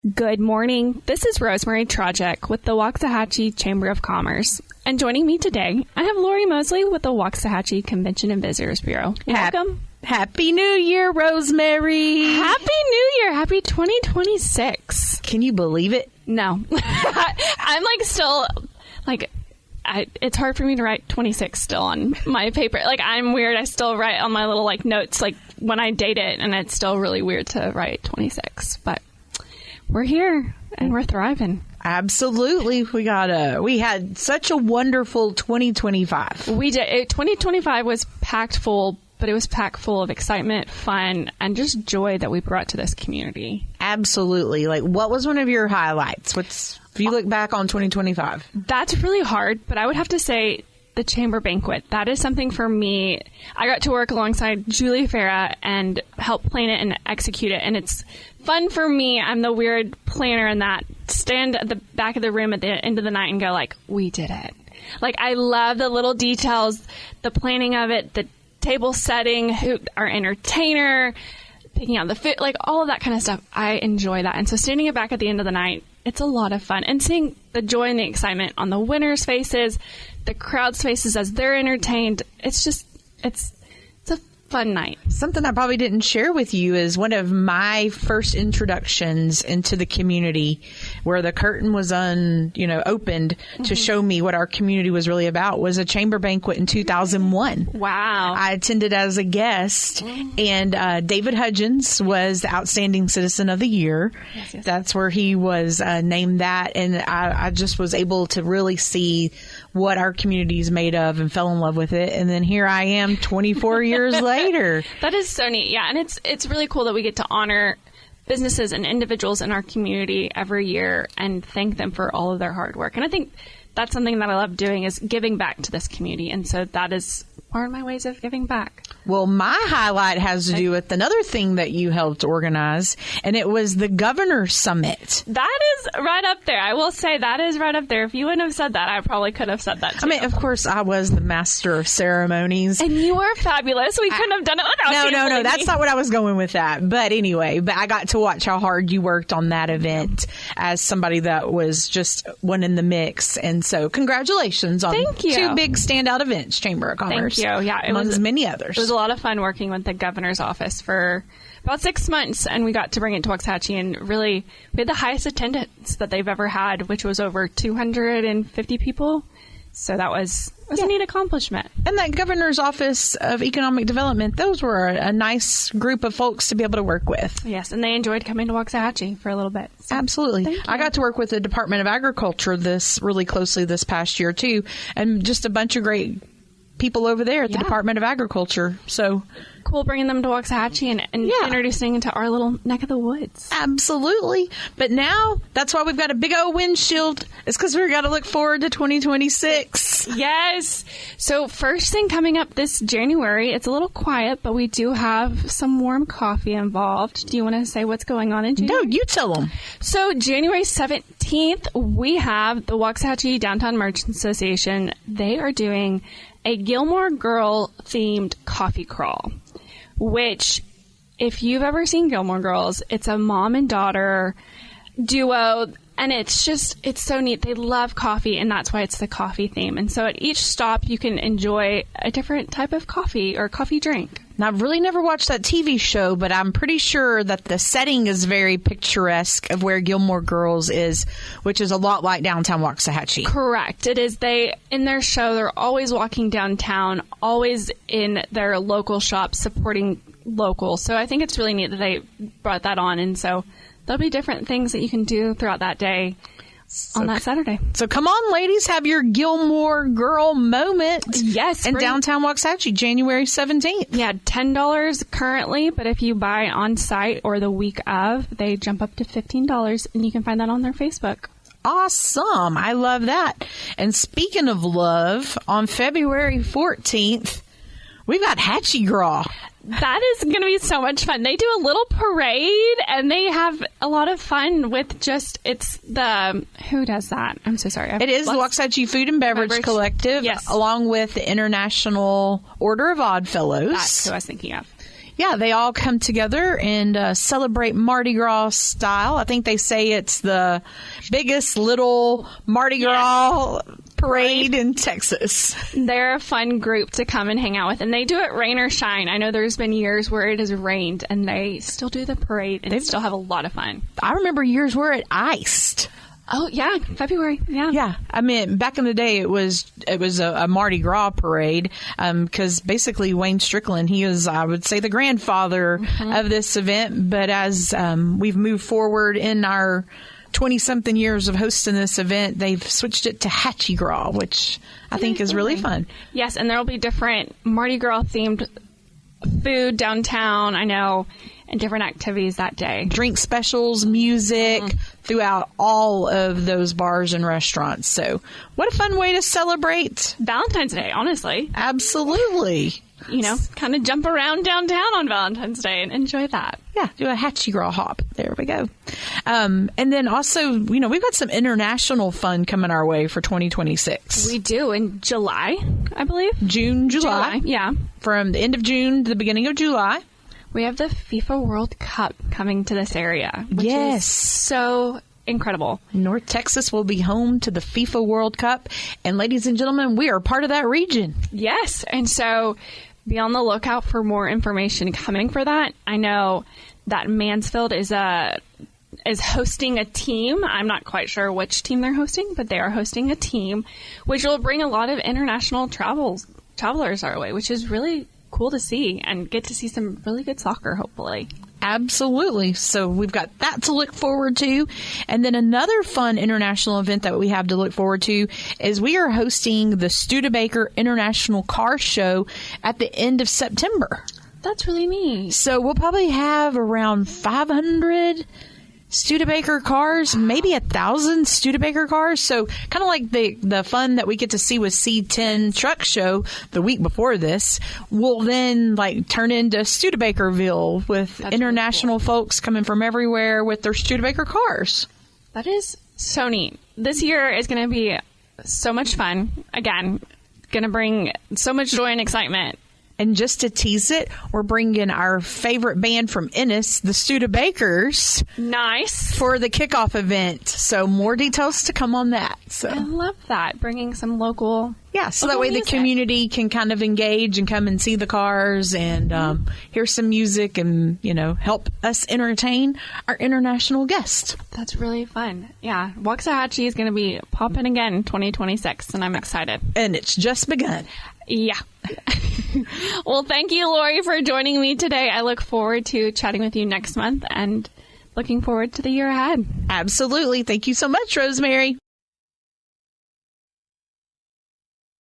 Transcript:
Good morning. This is Rosemary Trojacek with the Waxahachie Chamber of Commerce. And joining me today, I have Laurie Mosley with the Waxahachie Convention and Visitors Bureau. Welcome. Happy New Year, Rosemary. Happy New Year. Happy 2026. Can you believe it? No. I'm still it's hard for me to write 26 still on my paper. I'm weird. I still write on my little notes when I date it, and it's still really weird to write 26. But we're here and we're thriving. Absolutely. We had such a wonderful 2025. We did. 2025 was packed full, but it was packed full of excitement, fun, and just joy that we brought to this community. Absolutely. What was one of your highlights? If you look back on 2025? That's really hard, but I would have to say the chamber banquet. That is something for me. I got to work alongside Julie Farah and help plan it and execute it. And it's fun for me. I'm the weird planner in that. Stand at the back of the room at the end of the night and go we did it. I love the little details, the planning of it, the table setting, our entertainer, picking out the food, all of that kind of stuff. I enjoy that. And so standing back at the end of the night, it's a lot of fun. And seeing the joy and the excitement on the winners' faces, the crowd's faces as they're entertained, it's a fun night. Something I probably didn't share with you is one of my first introductions into the community, where the curtain was opened to show me what our community was really about, was a chamber banquet in 2001. Wow. I attended as a guest, and David Hudgens was the Outstanding Citizen of the Year. Yes. That's where he was named that, and I just was able to really see what our community is made of and fell in love with it. And then here I am 24 years later. That is so neat. Yeah. And it's really cool that we get to honor businesses and individuals in our community every year and thank them for all of their hard work. And I think that's something that I love doing, is giving back to this community. And so that is one of my ways of giving back. Well, my highlight has to do with another thing that you helped organize, and it was the Governor's Summit. That is right up there. I will say that is right up there. If you wouldn't have said that, I probably could have said that too. I mean, of course, I was the master of ceremonies. And you were fabulous. We couldn't have done it without you. No. That's not what I was going with that. But anyway, I got to watch how hard you worked on that event as somebody that was just one in the mix. And so congratulations on two big standout events, Chamber of Commerce. Thank you. Yeah, amongst many others. It was a lot of fun working with the governor's office for about 6 months, and we got to bring it to Waxahachie, and really we had the highest attendance that they've ever had, which was over 250 people. So that was a neat accomplishment. And that Governor's Office of Economic Development, those were a nice group of folks to be able to work with. Yes, and they enjoyed coming to Waxahachie for a little bit. So. Absolutely. I got to work with the Department of Agriculture really closely this past year, too, and just a bunch of great people over there at the Department of Agriculture. So cool bringing them to Waxahachie and introducing into our little neck of the woods. Absolutely. But now that's why we've got a big old windshield. It's because we've got to look forward to 2026. Yes. So first thing coming up this January, it's a little quiet, but we do have some warm coffee involved. Do you want to say what's going on in January? No, you tell them. So January 17th, we have the Waxahachie Downtown Merchants Association. They are doing a Gilmore Girl themed coffee crawl, which, if you've ever seen Gilmore Girls, it's a mom and daughter duo, and it's so neat. They love coffee, and that's why it's the coffee theme. And so at each stop, you can enjoy a different type of coffee or coffee drink. Now, I've really never watched that TV show, but I'm pretty sure that the setting is very picturesque of where Gilmore Girls is, which is a lot like downtown Waxahachie. Correct. It is. In their show, they're always walking downtown, always in their local shops, supporting local. So I think it's really neat that they brought that on. And so there'll be different things that you can do throughout that day. On that Saturday. So come on, ladies, have your Gilmore Girl moment. Yes. In downtown Waxahachie, January 17th. Yeah, $10 currently, but if you buy on site or the week of, they jump up to $15, and you can find that on their Facebook. Awesome. I love that. And speaking of love, on February 14th, we've got Hatchie Gras. That is going to be so much fun. They do a little parade, and they have a lot of fun with who does that? I'm so sorry. It is the Waxahachie Food and Beverage Collective, yes, along with the International Order of Odd Fellows. That's who I was thinking of. Yeah, they all come together and celebrate Mardi Gras style. I think they say it's the biggest little Mardi Gras parade in Texas. They're a fun group to come and hang out with, and they do it rain or shine. I know there's been years where it has rained, and they still do the parade and still have a lot of fun. I remember years where it iced. Oh, yeah, February, yeah. Yeah, I mean, back in the day, it was a Mardi Gras parade because basically Wayne Strickland, he is, I would say, the grandfather of this event. But as we've moved forward in our 20-something years of hosting this event, they've switched it to Hatchie Gras, which I think is really fun. Yes, and there will be different Mardi Gras-themed food downtown, I know, and different activities that day. Drink specials, music throughout all of those bars and restaurants. So what a fun way to celebrate Valentine's Day, honestly. Absolutely. You know, kind of jump around downtown on Valentine's Day and enjoy that. Yeah, do a Hatchie Gras hop. There we go. And then also, you know, we've got some international fun coming our way for 2026. We do in July, I believe. July. Yeah. From the end of June to the beginning of July. We have the FIFA World Cup coming to this area, which is so incredible. North Texas will be home to the FIFA World Cup. And ladies and gentlemen, we are part of that region. Yes. And so be on the lookout for more information coming for that. I know that Mansfield is hosting a team. I'm not quite sure which team they're hosting, but they are hosting a team, which will bring a lot of international travelers our way, which is really cool to see and get to see some really good soccer, hopefully. Absolutely. So we've got that to look forward to. And then another fun international event that we have to look forward to is we are hosting the Studebaker International Car Show at the end of September. That's really neat. So we'll probably have around 500 Studebaker cars, maybe 1,000 Studebaker cars. So kind of like the fun that we get to see with C10 Truck Show the week before this will then like turn into Studebakerville with international really cool folks coming from everywhere with their Studebaker cars. That is so neat. This year is going to be so much fun. Again, going to bring so much joy and excitement. And just to tease it, we're bringing our favorite band from Ennis, the Studebakers. Nice. For the kickoff event. So more details to come on that. So I love that. Bringing some local. Yeah, so that way music. The community can kind of engage and come and see the cars and hear some music and, you know, help us entertain our international guests. That's really fun. Yeah, Waxahachie is going to be popping again in 2026, and I'm excited. And it's just begun. Yeah. Well, thank you, Laurie, for joining me today. I look forward to chatting with you next month and looking forward to the year ahead. Absolutely. Thank you so much, Rosemary.